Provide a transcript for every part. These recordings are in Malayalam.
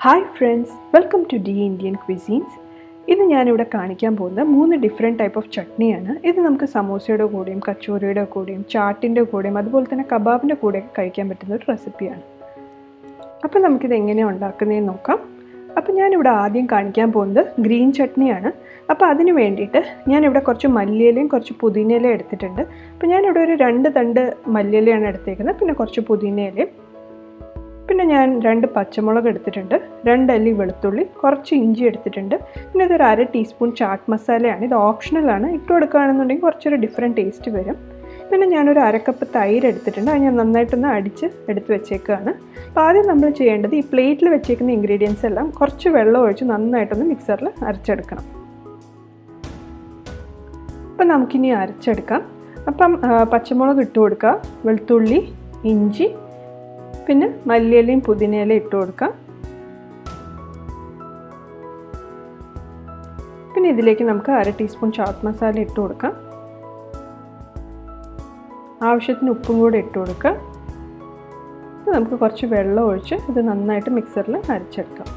Hi friends, welcome to the Indian cuisines. ഇത് ഞാനിവിടെ കാണിക്കാൻ പോകുന്ന 3 ഡിഫറെൻറ്റ് ടൈപ്പ് ഓഫ് ചട്നിയാണ്. ഇത് നമുക്ക് സമോസയുടെ കൂടെയും കച്ചോറിയുടെ കൂടെയും ചാട്ടിൻ്റെ കൂടെയും അതുപോലെ തന്നെ കബാബിൻ്റെ കൂടെയൊക്കെ കഴിക്കാൻ പറ്റുന്ന ഒരു റെസിപ്പിയാണ്. അപ്പോൾ നമുക്കിത് എങ്ങനെയാണ് ഉണ്ടാക്കുന്നതെന്ന് നോക്കാം. അപ്പോൾ ഞാനിവിടെ ആദ്യം കാണിക്കാൻ പോകുന്നത് ഗ്രീൻ ചട്നിയാണ്. അപ്പോൾ അതിന് വേണ്ടിയിട്ട് ഞാനിവിടെ കുറച്ച് മല്ലിയിലയും കുറച്ച് പുതിനയിലയും എടുത്തിട്ടുണ്ട്. അപ്പോൾ ഞാനിവിടെ ഒരു 2 തണ്ട് മല്ലിയിലയാണ് എടുത്തേക്കുന്നത്, പിന്നെ കുറച്ച് പുതിനയിലയും, പിന്നെ ഞാൻ 2 പച്ചമുളക് എടുത്തിട്ടുണ്ട്, 2 അല്ലി വെളുത്തുള്ളി, കുറച്ച് ഇഞ്ചി എടുത്തിട്ടുണ്ട്. പിന്നെ ഇതൊരു 1/2 ടീസ്പൂൺ ചാട്ട് മസാലയാണ്. ഇത് ഓപ്ഷണലാണ്, ഇട്ട് കൊടുക്കുകയാണെന്നുണ്ടെങ്കിൽ കുറച്ചൊരു ഡിഫറെൻറ്റ് ടേസ്റ്റ് വരും. പിന്നെ ഞാനൊരു 1/2 കപ്പ് തൈര് എടുത്തിട്ടുണ്ട്, അത് ഞാൻ നന്നായിട്ടൊന്ന് അടിച്ച് എടുത്ത് വെച്ചേക്കുകയാണ്. അപ്പോൾ ആദ്യം നമ്മൾ ചെയ്യേണ്ടത് ഈ പ്ലേറ്റിൽ വെച്ചേക്കുന്ന ഇൻഗ്രീഡിയൻസ് എല്ലാം കുറച്ച് വെള്ളം ഒഴിച്ച് നന്നായിട്ടൊന്ന് മിക്സറിൽ അരച്ചെടുക്കണം. അപ്പം നമുക്കിനി അരച്ചെടുക്കാം. അപ്പം പച്ചമുളക് ഇട്ട് കൊടുക്കുക, വെളുത്തുള്ളി, ഇഞ്ചി, പിന്നെ മല്ലിയിലയും പുതിനയിലയും ഇട്ട് കൊടുക്കാം. പിന്നെ ഇതിലേക്ക് നമുക്ക് 1/2 ടീസ്പൂൺ ചാട്ട് മസാല ഇട്ട് കൊടുക്കാം. ആവശ്യത്തിന് ഉപ്പും കൂടെ ഇട്ട് കൊടുക്കാം. നമുക്ക് കുറച്ച് വെള്ളം ഒഴിച്ച് ഇത് നന്നായിട്ട് മിക്സറിൽ അരച്ചെടുക്കാം.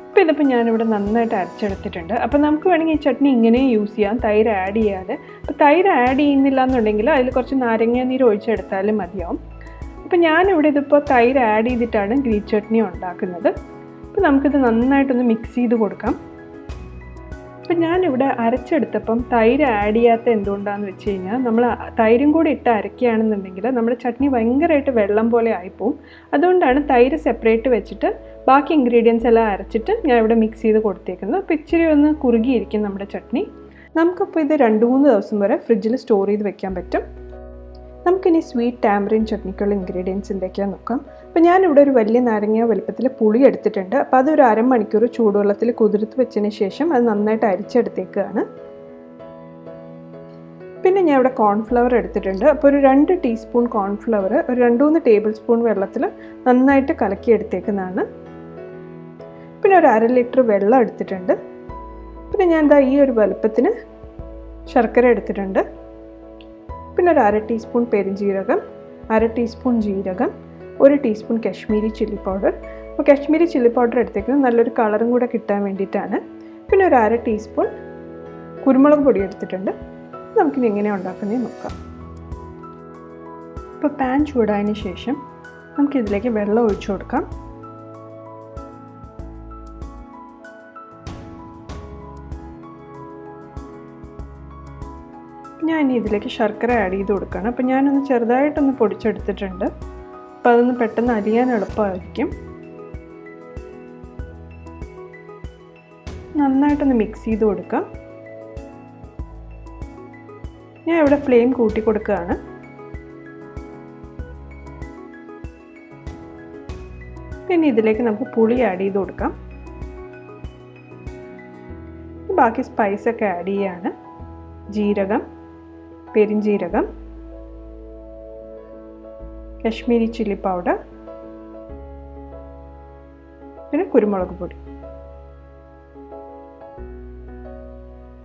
അപ്പോൾ ഇതിപ്പോൾ ഞാനിവിടെ നന്നായിട്ട് അരച്ചെടുത്തിട്ടുണ്ട്. അപ്പോൾ നമുക്ക് വേണമെങ്കിൽ ഈ ചട്നി ഇങ്ങനെ യൂസ് ചെയ്യാം, തൈര് ആഡ് ചെയ്യാതെ. അപ്പോൾ തൈര് ആഡ് ചെയ്യുന്നില്ല എന്നുണ്ടെങ്കിൽ അതിൽ കുറച്ച് നാരങ്ങ നീര് ഒഴിച്ചെടുത്താലും മതിയാവും. അപ്പോൾ ഞാനിവിടെ ഇതിപ്പോൾ തൈര് ആഡ് ചെയ്തിട്ടാണ് ഗ്രീൻ ചട്നി ഉണ്ടാക്കുന്നത്. അപ്പോൾ നമുക്കിത് നന്നായിട്ടൊന്ന് മിക്സ് ചെയ്ത് കൊടുക്കാം. അപ്പോൾ ഞാനിവിടെ അരച്ചെടുത്തപ്പം തൈര് ആഡ് ചെയ്യാത്ത എന്തുകൊണ്ടാണെന്ന് വെച്ച് കഴിഞ്ഞാൽ നമ്മൾ തൈരും കൂടി ഇട്ട് അരക്കുകയാണെന്നുണ്ടെങ്കിൽ നമ്മുടെ ചട്നി ഭയങ്കരമായിട്ട് വെള്ളം പോലെ ആയിപ്പോവും. അതുകൊണ്ടാണ് തൈര് സെപ്പറേറ്റ് വെച്ചിട്ട് ബാക്കി ഇൻഗ്രീഡിയൻസ് എല്ലാം അരച്ചിട്ട് ഞാൻ ഇവിടെ മിക്സ് ചെയ്ത് കൊടുത്തേക്കുന്നത്. അപ്പോൾ ഇച്ചിരി ഒന്ന് കുറുകിയിരിക്കും നമ്മുടെ ചട്നി. നമുക്കപ്പോൾ ഇത് 2-3 ദിവസം വരെ ഫ്രിഡ്ജിൽ സ്റ്റോർ ചെയ്ത് വെക്കാൻ പറ്റും. നമുക്കിനി സ്വീറ്റ് ടാമറിൻ ചട്നിക്കുള്ള ഇൻഗ്രീഡിയൻസ് എന്തൊക്കെയാണെന്ന് നോക്കാം. അപ്പോൾ ഞാനിവിടെ ഒരു വലിയ നാരങ്ങ വലുപ്പത്തിൽ പുളി എടുത്തിട്ടുണ്ട്. അപ്പോൾ അതൊരു 1/2 മണിക്കൂർ ചൂടുവെള്ളത്തിൽ കുതിർത്ത് വെച്ചതിന് ശേഷം അത് നന്നായിട്ട് അരിച്ചെടുത്തേക്കുകയാണ്. പിന്നെ ഞാൻ ഇവിടെ കോൺഫ്ലവർ എടുത്തിട്ടുണ്ട്. അപ്പോൾ ഒരു 2 ടീസ്പൂൺ കോൺഫ്ലവർ ഒരു 2-3 ടേബിൾ സ്പൂൺ വെള്ളത്തിൽ നന്നായിട്ട് കലക്കി എടുത്തേക്കുന്നതാണ്. പിന്നെ ഒരു 1/2 ലിറ്റർ വെള്ളം എടുത്തിട്ടുണ്ട്. പിന്നെ ഞാൻ ഈ ഒരു വലുപ്പത്തിന് ശർക്കര എടുത്തിട്ടുണ്ട്. പിന്നെ ഒരു 1/2 ടീസ്പൂൺ പെരുംജീരകം, 1/2 ടീസ്പൂൺ ജീരകം, 1 ടീസ്പൂൺ കാശ്മീരി ചില്ലി പൗഡർ. അപ്പോൾ കാശ്മീരി ചില്ലി പൗഡർ എടുത്തേക്കുന്നത് നല്ലൊരു കളറും കൂടെ കിട്ടാൻ വേണ്ടിയിട്ടാണ്. പിന്നെ ഒരു 1/2 ടീസ്പൂൺ കുരുമുളക് പൊടി എടുത്തിട്ടുണ്ട്. നമുക്കിനി എങ്ങനെയാണ് ഉണ്ടാക്കുന്നതെന്ന് നോക്കാം. ഇപ്പോൾ പാൻ ചൂടായതിന് ശേഷം നമുക്കിതിലേക്ക് വെള്ളം ഒഴിച്ചു കൊടുക്കാം. ഞാൻ ഇനി ഇതിലേക്ക് ശർക്കര ആഡ് ചെയ്ത് കൊടുക്കുകയാണ്. അപ്പോൾ ഞാനൊന്ന് ചെറുതായിട്ടൊന്ന് പൊടിച്ചെടുത്തിട്ടുണ്ട്. അപ്പോൾ അതൊന്ന് പെട്ടെന്ന് അലിയാൻ എളുപ്പമായിരിക്കും. നന്നായിട്ടൊന്ന് മിക്സ് ചെയ്ത് കൊടുക്കാം. ഞാൻ ഇവിടെ ഫ്ലെയിം കൂട്ടി കൊടുക്കുകയാണ്. പിന്നെ ഇതിലേക്ക് നമുക്ക് പുളി ആഡ് ചെയ്ത് കൊടുക്കാം. ബാക്കി സ്പൈസൊക്കെ ആഡ് ചെയ്യാണ്. ജീരകം, പെരുംജീരകം, കാശ്മീരി ചില്ലി പൗഡർ, പിന്നെ കുരുമുളക് പൊടി.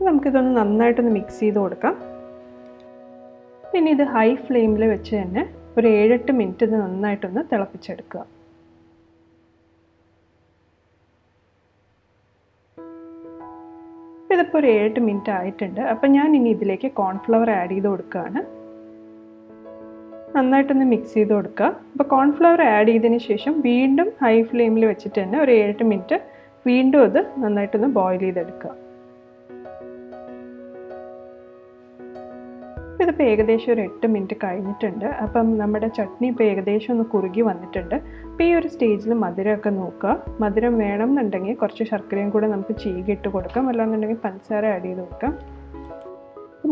നമുക്കിതൊന്ന് നന്നായിട്ടൊന്ന് മിക്സ് ചെയ്ത് കൊടുക്കാം. പിന്നെ ഇത് ഹൈ ഫ്ലെയിമിൽ വെച്ച് തന്നെ ഒരു 7-8 മിനിറ്റ് ഇത് നന്നായിട്ടൊന്ന് തിളപ്പിച്ചെടുക്കുക. ഇതിപ്പോൾ ഒരു 7-8 മിനിറ്റ് ആയിട്ടുണ്ട്. അപ്പം ഞാൻ ഇനി ഇതിലേക്ക് കോൺഫ്ലവർ ആഡ് ചെയ്ത് കൊടുക്കുകയാണ്. നന്നായിട്ടൊന്ന് മിക്സ് ചെയ്ത് കൊടുക്കുക. അപ്പോൾ കോൺഫ്ലവർ ആഡ് ചെയ്തതിന് ശേഷം വീണ്ടും ഹൈ ഫ്ലെയിമിൽ വെച്ചിട്ട് തന്നെ ഒരു 7-8 മിനിറ്റ് വീണ്ടും അത് നന്നായിട്ടൊന്ന് ബോയിൽ ചെയ്തെടുക്കുക. ഇതിപ്പോൾ ഏകദേശം ഒരു 8 മിനിറ്റ് കഴിഞ്ഞിട്ടുണ്ട്. അപ്പം നമ്മുടെ ചട്നി ഇപ്പോൾ ഏകദേശം ഒന്ന് കുറുകി വന്നിട്ടുണ്ട്. അപ്പോൾ ഈ ഒരു സ്റ്റേജിൽ മധുരമൊക്കെ നോക്കുക. മധുരം വേണമെന്നുണ്ടെങ്കിൽ കുറച്ച് ശർക്കരയും കൂടെ നമുക്ക് ചീകിട്ട് കൊടുക്കാം, അല്ലാന്നുണ്ടെങ്കിൽ പഞ്ചസാര ആഡ് ചെയ്ത് കൊടുക്കാം.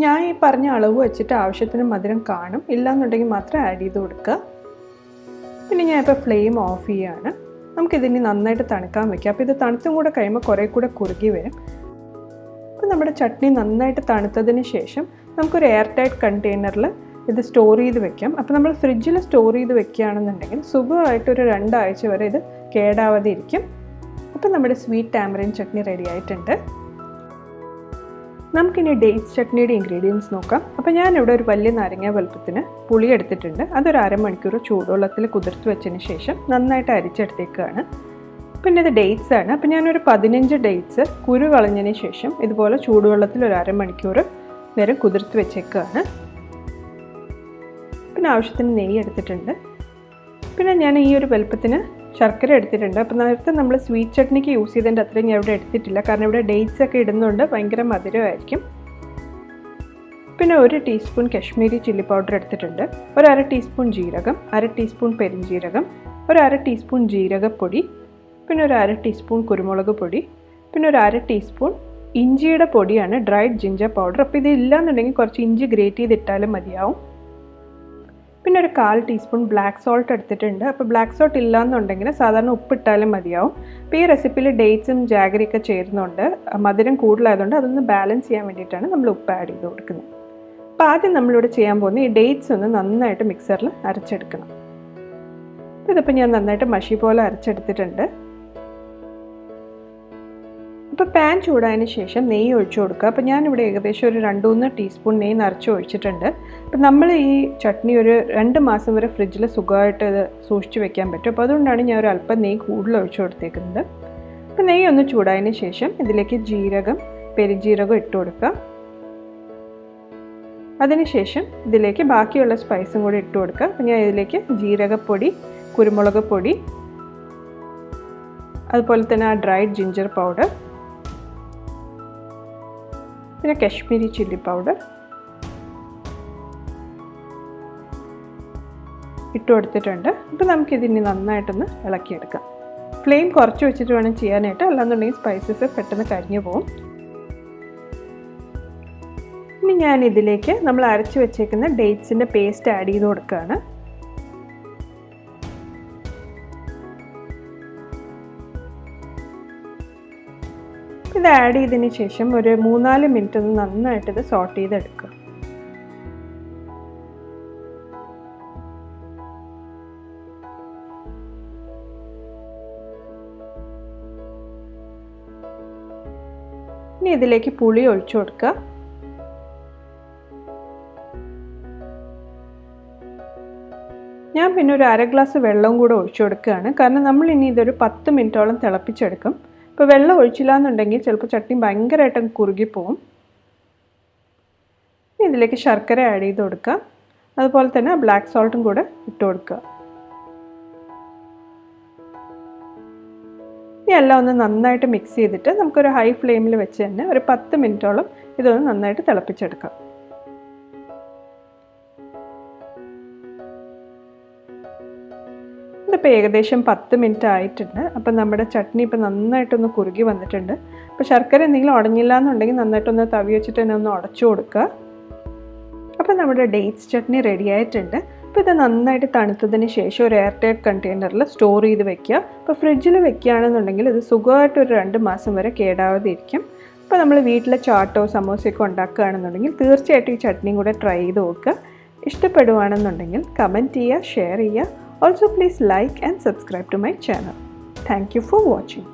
ഞാൻ ഈ പറഞ്ഞ അളവ് വെച്ചിട്ട് ആവശ്യത്തിന് മധുരം കാണും, ഇല്ലാന്നുണ്ടെങ്കിൽ മാത്രം ആഡ് ചെയ്ത് കൊടുക്കുക. പിന്നെ ഞാൻ ഇപ്പോൾ ഫ്ലെയിം ഓഫ് ചെയ്യുകയാണ്. നമുക്കിതിനി നന്നായിട്ട് തണുക്കാൻ വയ്ക്കാം. അപ്പോൾ ഇത് തണുത്തും കൂടെ കഴിയുമ്പോൾ കുറേ കൂടെ കുറുകി വരും. അപ്പോൾ നമ്മുടെ ചട്നി നന്നായിട്ട് തണുത്തതിന് ശേഷം നമുക്കൊരു എയർ ടൈറ്റ് കണ്ടെയ്നറിൽ ഇത് സ്റ്റോർ ചെയ്ത് വെക്കാം. അപ്പോൾ നമ്മൾ ഫ്രിഡ്ജിൽ സ്റ്റോർ ചെയ്ത് വെക്കുകയാണെന്നുണ്ടെങ്കിൽ സുഖമായിട്ടൊരു 2 ആഴ്ച വരെ ഇത് കേടാവാതെ ഇരിക്കും. അപ്പോൾ നമ്മുടെ സ്വീറ്റ് ടാമറിൻ ചട്നി റെഡി ആയിട്ടുണ്ട്. നമുക്കിനി ഡേറ്റ്സ് ചട്നിയുടെ ഇൻഗ്രീഡിയൻസ് നോക്കാം. അപ്പോൾ ഞാനിവിടെ ഒരു വലിയ നാരങ്ങ വലുപ്പത്തിന് പുളി എടുത്തിട്ടുണ്ട്. അതൊരു അരമണിക്കൂർ ചൂടുവെള്ളത്തിൽ കുതിർത്ത് വെച്ചതിന് ശേഷം നന്നായിട്ട് അരിച്ചെടുത്തേക്കാണ്. പിന്നെ ഇത് ഡേറ്റ്സ് ആണ്. അപ്പോൾ ഞാനൊരു 15 ഡേറ്റ്സ് കുരു കളഞ്ഞതിന് ശേഷം ഇതുപോലെ ചൂടുവെള്ളത്തിൽ ഒരു അരമണിക്കൂർ നേരം കുതിർത്ത് വെച്ചേക്കാണ്. പിന്നെ ആവശ്യത്തിന് നെയ്യ് എടുത്തിട്ടുണ്ട്. പിന്നെ ഞാൻ ഈ ഒരു വലുപ്പത്തിന് ശർക്കര എടുത്തിട്ടുണ്ട്. അപ്പോൾ നേരത്തെ നമ്മൾ സ്വീറ്റ് ചട്നിക്ക് യൂസ് ചെയ്തതിൻ്റെ അത്രയും ഞാൻ ഇവിടെ എടുത്തിട്ടില്ല, കാരണം ഇവിടെ ഡേറ്റ്സ് ഒക്കെ ഇടുന്നുണ്ട് ഭയങ്കര മധുരമായിരിക്കും. പിന്നെ 1 ടീസ്പൂൺ കശ്മീരി ചില്ലി പൗഡർ എടുത്തിട്ടുണ്ട്. ഒരു 1/2 ടീസ്പൂൺ ജീരകം, 1/2 ടീസ്പൂൺ പെരിഞ്ജീരകം, ഒരു 1/2 ടീസ്പൂൺ ജീരകപ്പൊടി, പിന്നെ ഒരു 1/2 ടീസ്പൂൺ കുരുമുളക് പൊടി, പിന്നെ ഒരു 1/2 ടീസ്പൂൺ ഇഞ്ചിയുടെ പൊടിയാണ്, ഡ്രൈഡ് ജിഞ്ചർ പൗഡർ. അപ്പോൾ ഇതില്ലാന്നുണ്ടെങ്കിൽ കുറച്ച് ഇഞ്ചി ഗ്രേറ്റ് ചെയ്തിട്ടാലും മതിയാവും. പിന്നെ ഒരു 1/4 ടീസ്പൂൺ ബ്ലാക്ക് സോൾട്ട് എടുത്തിട്ടുണ്ട്. അപ്പോൾ ബ്ലാക്ക് സോൾട്ട് ഇല്ലയെന്നുണ്ടെങ്കിൽ സാധാരണ ഉപ്പിട്ടാലും മതിയാവും. അപ്പോൾ ഈ റെസിപ്പിയിൽ ഡേറ്റ്സും ജാഗറിയൊക്കെ ചേരുന്നുണ്ട്, മധുരം കൂടുതലായതുകൊണ്ട് അതൊന്ന് ബാലൻസ് ചെയ്യാൻ വേണ്ടിയിട്ടാണ് നമ്മൾ ഉപ്പ് ആഡ് ചെയ്ത് കൊടുക്കുന്നത്. അപ്പോൾ ആദ്യം നമ്മളിവിടെ ചെയ്യാൻ പോകുന്നത് ഈ ഡേറ്റ്സ് ഒന്ന് നന്നായിട്ട് മിക്സറിൽ അരച്ചെടുക്കണം. അപ്പോൾ ഇതിപ്പോൾ ഞാൻ നന്നായിട്ട് മഷി പോലെ അരച്ചെടുത്തിട്ടുണ്ട്. അപ്പോൾ പാൻ ചൂടായതിന് ശേഷം നെയ്യ് ഒഴിച്ചു കൊടുക്കുക. അപ്പോൾ ഞാനിവിടെ ഏകദേശം ഒരു 2-3 ടീസ്പൂൺ നെയ്യ് നിറച്ച് ഒഴിച്ചിട്ടുണ്ട്. അപ്പോൾ നമ്മൾ ഈ ചട്നി ഒരു 2 മാസം വരെ ഫ്രിഡ്ജിൽ സുഖമായിട്ട് ഇത് സൂക്ഷിച്ച് വെക്കാൻ പറ്റും. അപ്പോൾ അതുകൊണ്ടാണ് ഞാൻ ഒരു അല്പം നെയ്യ് കൂടുതൽ ഒഴിച്ചു കൊടുത്തേക്കുന്നത്. അപ്പോൾ നെയ്യ് ഒന്ന് ചൂടായതിന് ശേഷം ഇതിലേക്ക് ജീരകം, പെരിഞ്ജീരകം ഇട്ട് കൊടുക്കുക. അതിനുശേഷം ഇതിലേക്ക് ബാക്കിയുള്ള സ്പൈസും കൂടി ഇട്ട് കൊടുക്കുക. അപ്പോൾ ഞാൻ ഇതിലേക്ക് ജീരകപ്പൊടി, കുരുമുളക് പൊടി, അതുപോലെ തന്നെ ആ ഡ്രൈഡ് ജിഞ്ചർ പൗഡർ, പിന്നെ കാശ്മീരി ചില്ലി പൗഡർ ഇട്ട് കൊടുത്തിട്ടുണ്ട്. അപ്പോൾ നമുക്കിതിനി നന്നായിട്ടൊന്ന് ഇളക്കിയെടുക്കാം. ഫ്ലെയിം കുറച്ച് വെച്ചിട്ട് വേണം ചെയ്യാനായിട്ട്, അല്ലാന്നുണ്ടെങ്കിൽ സ്പൈസസ് പെട്ടെന്ന് കരിഞ്ഞു പോകും. ഇനി ഞാൻ ഇതിലേക്ക് നമ്മൾ അരച്ച് വെച്ചേക്കുന്ന ഡേറ്റ്സിൻ്റെ പേസ്റ്റ് ആഡ് ചെയ്ത് കൊടുക്കുകയാണ്. ഇത് ആഡ് ചെയ്തതിന് ശേഷം ഒരു 3-4 മിനിറ്റ് ഒന്ന് നന്നായിട്ട് ഇത് സോട്ട് ചെയ്തെടുക്കുക. ഇനി ഇതിലേക്ക് പുളി ഒഴിച്ചു കൊടുക്കുക. ഞാൻ പിന്നെ ഒരു 1/2 ഗ്ലാസ് വെള്ളവും കൂടെ ഒഴിച്ചു കൊടുക്കുകയാണ്, കാരണം നമ്മൾ ഇനി ഇതൊരു 10 മിനിറ്റോളം തിളപ്പിച്ചെടുക്കും. ഇപ്പോൾ വെള്ളം ഒഴിച്ചില്ല എന്നുണ്ടെങ്കിൽ ചിലപ്പോൾ ചട്നി ഭയങ്കരമായിട്ട് കുറുകിപ്പോവും. ഇതിലേക്ക് ശർക്കര ആഡ് ചെയ്ത് കൊടുക്കുക. അതുപോലെ തന്നെ ബ്ലാക്ക് സോൾട്ടും കൂടെ ഇട്ട് കൊടുക്കുക. ഇനി എല്ലാം ഒന്ന് നന്നായിട്ട് മിക്സ് ചെയ്തിട്ട് നമുക്കൊരു ഹൈ ഫ്ലെയിമിൽ വെച്ച് തന്നെ ഒരു 10 മിനിറ്റോളം ഇതൊന്ന് നന്നായിട്ട് തിളപ്പിച്ചെടുക്കാം. ഇതിപ്പോൾ ഏകദേശം 10 മിനിറ്റ് ആയിട്ടുണ്ട്. അപ്പം നമ്മുടെ ചട്നി ഇപ്പോൾ നന്നായിട്ടൊന്ന് കുറുകി വന്നിട്ടുണ്ട്. അപ്പോൾ ശർക്കര എന്തെങ്കിലും ഉടഞ്ഞില്ല എന്നുണ്ടെങ്കിൽ നന്നായിട്ടൊന്ന് തവി വെച്ചിട്ട് തന്നെ ഒന്ന് ഉടച്ചു കൊടുക്കുക. അപ്പോൾ നമ്മുടെ ഡേറ്റ്സ് ചട്നി റെഡി ആയിട്ടുണ്ട്. അപ്പോൾ ഇത് നന്നായിട്ട് തണുത്തതിന് ശേഷം ഒരു എയർ ടൈറ്റ് കണ്ടെയ്നറിൽ സ്റ്റോർ ചെയ്ത് വെക്കുക. അപ്പോൾ ഫ്രിഡ്ജിൽ വെക്കുകയാണെന്നുണ്ടെങ്കിൽ ഇത് സുഖമായിട്ട് ഒരു 2 മാസം വരെ കേടാവാതെ ഇരിക്കും. അപ്പോൾ നമ്മൾ വീട്ടിൽ ചാട്ടോ സമോസയൊക്കെ ഉണ്ടാക്കുകയാണെന്നുണ്ടെങ്കിൽ തീർച്ചയായിട്ടും ഈ ചട്നിയും കൂടെ ട്രൈ ചെയ്ത് നോക്കുക. ഇഷ്ടപ്പെടുവാണെന്നുണ്ടെങ്കിൽ കമൻറ്റ് ചെയ്യുക, ഷെയർ ചെയ്യുക. Also please like and subscribe to my channel. Thank you for watching.